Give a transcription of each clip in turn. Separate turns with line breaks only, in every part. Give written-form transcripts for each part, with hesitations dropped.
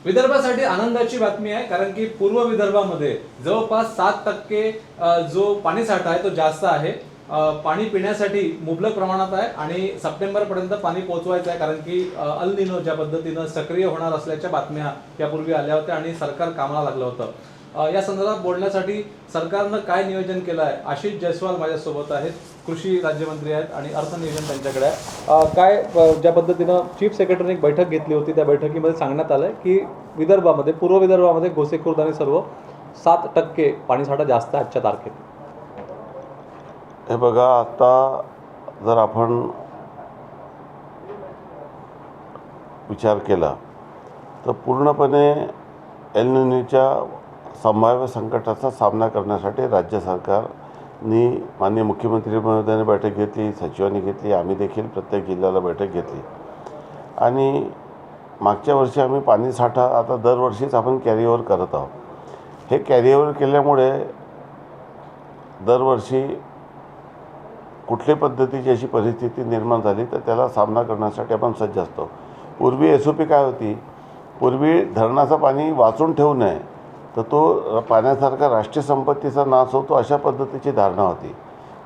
विदर्भासाठी आनंदाची बातमी आहे, कारण की पूर्व विदर्भामध्ये जवळपास 7% जो पाणीसाठा आहे तो जास्त आहे. पाणी पिण्यासाठी मुबलक प्रमाणात आहे आणि सप्टेंबरपर्यंत पाणी पोहोचवायचं आहे, कारण की अल निनो ज्या पद्धतीनं सक्रिय होणार असल्याच्या बातम्या यापूर्वी आल्या होत्या आणि सरकार कामाला लागलं होतं. या संदर्भात बोलण्यासाठी सरकारनं काय नियोजन केलं आहे, आशिष जयस्वाल माझ्यासोबत आहेत, कृषी राज्यमंत्री आहेत आणि अर्थ नियोजन त्यांच्याकडे आहे. ज्या पद्धतीनं चीफ सेक्रेटरीने एक बैठक घेतली होती, त्या बैठकीमध्ये सांगण्यात आलं की विदर्भामध्ये, पूर्व विदर्भामध्ये गोसेखुर्द आणि सर्व 7% पाणीसाठा जास्त आहे आजच्या तारखेत.
हे बघा, आता जर आपण विचार केला तर पूर्णपणे एल निनोच्या संभाव्य संकटाचा सामना करण्यासाठी राज्य सरकारने, माननीय मुख्यमंत्री महोदयाने बैठक घेतली, सचिवांनी घेतली, आम्ही देखील प्रत्येक जिल्ह्याला बैठक घेतली. आणि मागच्या वर्षी आम्ही पाणीसाठा आता दरवर्षीच आपण कॅरीओव्हर करत आहोत. हे कॅरीओव्हर केल्यामुळे दरवर्षी कुठल्या पद्धतीची अशी परिस्थिती निर्माण झाली तर त्याला सामना करण्यासाठी आपण सज्ज असतो. पूर्वी SOP काय होती, पूर्वी धरणाचं पाणी वाचून ठेवू नये तर तो पाण्यासारखा राष्ट्रीय संपत्तीचा नाश होतो, अशा पद्धतीची धारणा होती.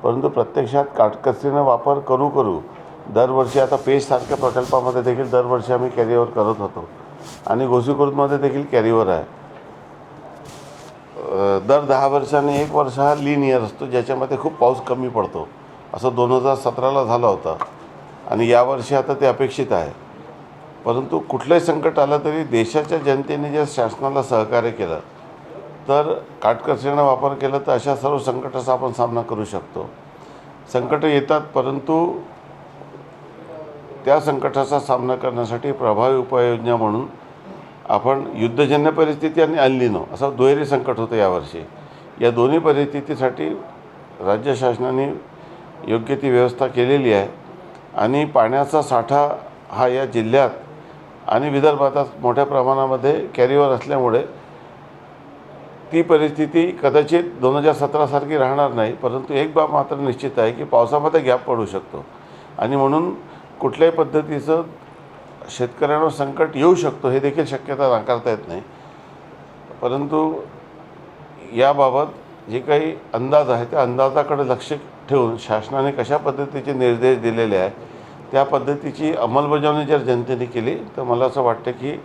परंतु प्रत्यक्षात काटकसरीने वापर करू दरवर्षी आता पेशसारख्या प्रकल्पामध्ये देखील दरवर्षी आम्ही कॅरीओव्हर करत होतो आणि गोसीखुर्दमध्ये देखील कॅरीओव्हर आहे. दर 10 वर्षांनी 1 वर्ष हा लीन इयर असतो, ज्याच्यामध्ये खूप पाऊस कमी पडतो. असं 2017ला झालं होतं आणि यावर्षी आता ते अपेक्षित आहे. परंतु कुठलंही संकट आलं तरी देशाच्या जनतेने जर शासनाला सहकार्य केलं तर काटकसरीनं वापर केला तर अशा सर्व संकटाचा आपण सामना करू शकतो. संकटं येतात, परंतु त्या संकटाचा सामना करण्यासाठी प्रभावी उपाययोजना म्हणून आपण युद्धजन्य परिस्थिती आणि एल निनो असं दुहेरी संकट होतं यावर्षी. या दोन्ही परिस्थितीसाठी राज्य शासनाने योग्य ती व्यवस्था केलेली आहे आणि पाण्याचा साठा हा या जिल्ह्यात आणि विदर्भात मोठ्या प्रमाणामध्ये कॅरीओव्हर असल्यामुळे ती परिस्थिती कदाचित 2017 सारखी राहणार नाही. परंतु एक बाब मात्र निश्चित आहे की पावसामध्ये गॅप पडू शकतो आणि म्हणून कुठल्याही पद्धतीचं शेतकऱ्यांवर संकट येऊ शकतो हे देखील शक्यता नाकारता येत नाही. परंतु याबाबत जे काही अंदाज आहे त्या अंदाजाकडे लक्ष ठेवून शासनाने कशा पद्धतीचे निर्देश दिलेले आहेत त्या पद्धतीची अंमलबजावणी जर जनतेने केली तर मला असं वाटतं की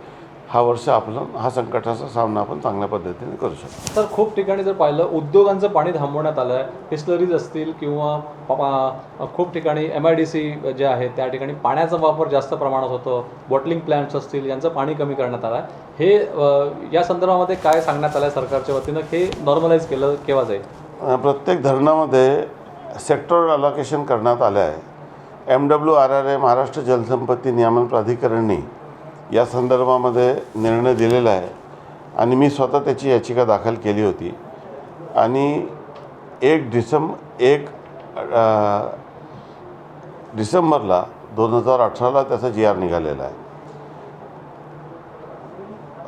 हा संकटाचा सामना आपण चांगल्या पद्धतीने करू शकतो.
तर खूप ठिकाणी जर पाहिलं, उद्योगांचं पाणी थांबवण्यात आलं आहे. डिस्टिलरीज असतील किंवा खूप ठिकाणी MIDC जे आहे त्या ठिकाणी पाण्याचा वापर जास्त प्रमाणात होतो. बॉटलिंग प्लॅन्ट्स असतील, यांचं पाणी कमी करण्यात आलं आहे. हे या संदर्भामध्ये काय सांगण्यात आलं आहे सरकारच्या वतीनं, हे नॉर्मलाइज केलं केव्हा जाईल?
प्रत्येक धरणामध्ये सेक्टरल अलोकेशन करण्यात आले आहे. MWRRA महाराष्ट्र जलसंपत्ती नियामन प्राधिकरणाने या संदर्भामध्ये निर्णय दिलेला आहे आणि मी स्वतः त्याची याचिका दाखल केली होती आणि 1 डिसेंबरला 2018ला त्याचा GR निघालेला आहे.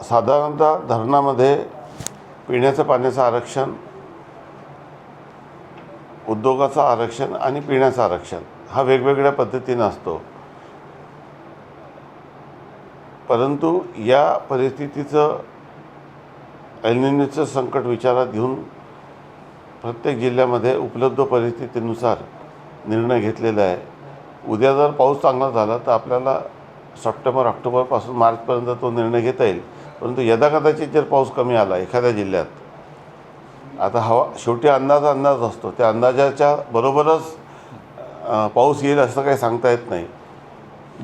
साधारणतः धरणामध्ये पिण्याचं पाण्याचं आरक्षण, उद्योगाचं आरक्षण आणि पिण्याचं आरक्षण हा वेगवेगळ्या पद्धतीनं असतो. परंतु या परिस्थितीचं, एल निनोचं संकट विचारात घेऊन प्रत्येक जिल्ह्यामध्ये उपलब्ध परिस्थितीनुसार निर्णय घेतलेला आहे. उद्या जर पाऊस चांगला झाला तर आपल्याला सप्टेंबर ऑक्टोबरपासून मार्चपर्यंत तो निर्णय घेता येईल. परंतु यदाकदाचित जर पाऊस कमी आला एखाद्या जिल्ह्यात, आता शेवटी अंदाज असतो, त्या अंदाजाच्या बरोबरच पाऊस येईल असं काही सांगता येत नाही.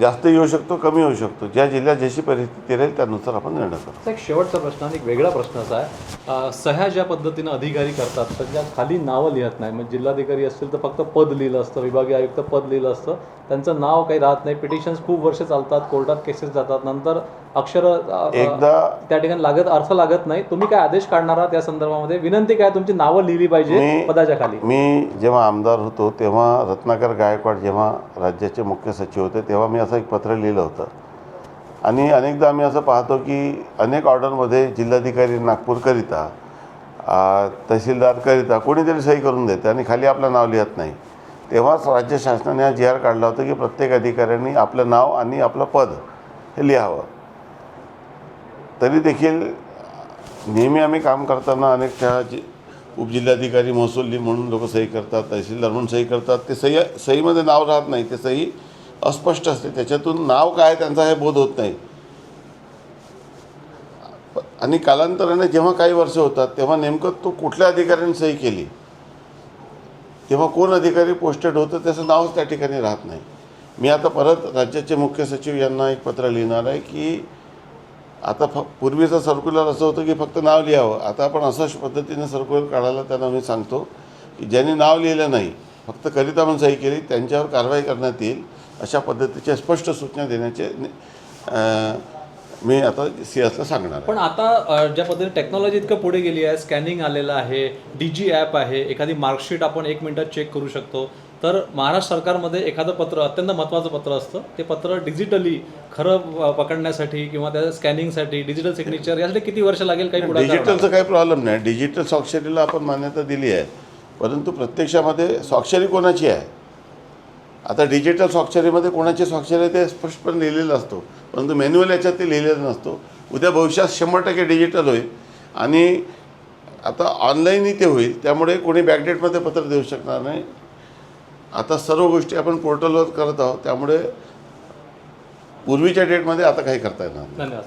जास्त येऊ शकतो, कमी होऊ शकतो. ज्या जिल्ह्यात जशी परिस्थिती राहील त्यानुसार आपण निर्णय करतो.
एक शेवटचा प्रश्न आणि एक वेगळा प्रश्न असा आहे, सह्या ज्या पद्धतीनं अधिकारी करतात त्याच्या खाली नावं लिहत नाही. म्हणजे जिल्हाधिकारी असतील तर फक्त पद लिहिलं असतं, विभागीय आयुक्त पद लिहिलं असतं, त्यांचं नाव काही राहत नाही. पिटिशन्स खूप वर्ष चालतात, कोर्टात केसेस जातात, नंतर
एकदा
त्या ठिकाणी अर्थ लागत नाही. तुम्ही काय आदेश काढणार आहात या संदर्भामध्ये? विनंती काय, तुमची नावं लिहिली पाहिजे पदाच्या खाली.
मी जेव्हा आमदार होतो तेव्हा रत्नाकर गायकवाड जेव्हा राज्याचे मुख्य सचिव होते तेव्हा मी असं एक पत्र लिहिलं होतं आणि अनेकदा आम्ही असं पाहतो की अनेक ऑर्डरमध्ये जिल्हाधिकारी नागपूरकरिता, तहसीलदारकरिता कोणीतरी सही करून देते आणि खाली आपलं नाव लिहत नाही. तेव्हाच राज्य शासनाने हा GR काढला होता की प्रत्येक अधिकाऱ्यांनी आपलं नाव आणि आपलं पद हे लिहावं. तरी देखील नेहमी आम्ही काम करताना अनेक त्या उपजिल्हाधिकारी महसूलली म्हणून लोक सही करतात, तहसीलदार म्हणून सही करतात. ते सहीमध्ये नाव राहत नाही, ते सही अस्पष्ट असते, त्याच्यातून नाव काय त्यांचा हे बोध होत नाही. आणि कालांतराने जेव्हा काही वर्ष होतात तेव्हा नेमकं तो कुठल्या अधिकाऱ्याने सही केली, तेव्हा कोण अधिकारी पोस्टेड होतं त्याचं नावच त्या ठिकाणी राहत नाही. मी आता परत राज्याचे मुख्य सचिव यांना एक पत्र लिहिणार आहे की आता पूर्वीचं सर्क्युलर असं होतं की फक्त नाव लिहावं. आता आपण अशाच पद्धतीने सर्क्युलर काढायला त्यांना मी सांगतो की ज्यांनी नाव लिहिलं नाही, फक्त करिता म्हणून सही केली, त्यांच्यावर कारवाई करण्यात येईल. अशा पद्धतीच्या स्पष्ट सूचना देण्याचे मी आता सीएसला सांगणार आहे.
पण आता ज्या पद्धतीने टेक्नॉलॉजी इतकं पुढे गेली आहे, स्कॅनिंग आलेलं आहे, DG ॲप आहे, एखादी मार्कशीट आपण 1 मिनिटात चेक करू शकतो. तर महाराष्ट्र सरकारमध्ये एखादं पत्र, अत्यंत महत्त्वाचं पत्र असतं, ते पत्र डिजिटली खरं पकडण्यासाठी किंवा त्या स्कॅनिंगसाठी डिजिटल सिग्नेचर यासाठी किती वर्ष लागेल? काही पुढे
डिजिटलचं काही प्रॉब्लेम नाही. डिजिटल स्वाक्षरीला आपण मान्यता दिली आहे, परंतु प्रत्यक्षामध्ये स्वाक्षरी कोणाची आहे? आता डिजिटल स्वाक्षरीमध्ये कोणाची स्वाक्षरी आहे ते स्पष्टपणे लिहिलेलं असतो, परंतु मॅन्युअल याच्यात ते लिहिलेलं नसतो. उद्या भविष्यात 100% डिजिटल होईल आणि आता ऑनलाईनही ते होईल, त्यामुळे कोणी बॅकडेटमध्ये पत्र देऊ शकणार नाही. आता सर्व गोष्टी आपण पोर्टलवर करत आहोत, त्यामुळे पूर्वीच्या डेटमध्ये आता काही करता येणार नाही.
धन्यवाद.